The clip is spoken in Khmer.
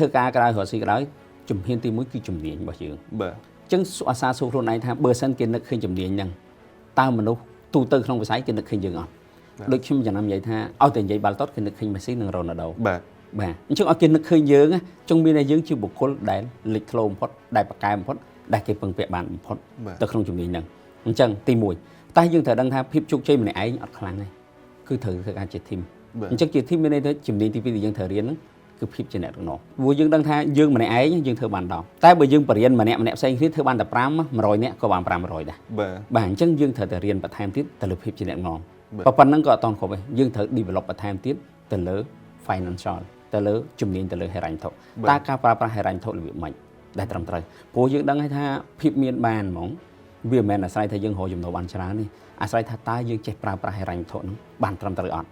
ធ្វើការក្រៅរកស៊ីក៏ដោយជំនាញទី1គឺជំនាញរបស់យើងបាទអញ្ចឹងអាសាសួរខ្លួនឯងថាបើសិនគេនឹកឃើញជំនាញហ្នឹងតើមនុស្សទូទៅក្នុងវិស័យគេនឹកឃើញយើងអត់ដូចខ្ញុំចំណាំនិយាយថាឲ្យតែនិយាយបាល់ទាត់គេនឹកឃើញមេស៊ីនិងរ៉ូណាល់ដូបាទអញ្ចឹងឲ្យគេនឹកឃើញយើងចង់មានតែយើងជាបុគ្គលដែលលេចធ្លោបំផុតដែលប្រកែបំផុតដែលគេពឹងពាក់បានបំផុតទៅក្នុងជំនាញហ្នឹងអញ្ចឹងទី1តែយើងត្រូវដឹងថាភាពជោគជ័យម្នាក់ឯងអត់ខ្លាំងទេគឺត្រូវធ្វើការជាធីមអញ្ចឹងជាធីមមានន័យថាជំនាញទី2ដែលយើងត្រូវរៀនហ្នឹងគឺភាពជាអ្នកដឹកនាំព្រោះយើងដឹងថាយើងម្នាក់ឯងយើងធ្វើបាន10តែបើយើងបរៀនម្នាក់ផ្សេងគ្នាធ្វើបានតែ5 100នាក់ក៏បាន500ដែរបាទអញ្ចឹងយើងត្រូវតែរៀនបន្ថែមទៀតទៅលើភាពជាអ្នកដឹកនាំប៉ុណ្ណឹងក៏អត់តន់គ្រប់ទេយើងត្រូវ develop បន្ថែមទៀតទៅលើ financial ទៅលើជំនាញទៅលើហិរញ្ញវត្ថុតើការប្រើប្រាស់ហិរញ្ញវត្ថុរបៀបម៉េចដែលត្រឹមត្រូវព្រោះយើងដឹងហើយថាភាពមានបានហ្មងវាមិនមែនអាស្រ័យថាយើងរកចំណូលបានច្រើនទេអាស្រ័យថាតើយើងចេះប្រើប្រាស់ហិរញ្ញវត្ថុហ្នឹងបានត្រឹមត្រូវអត់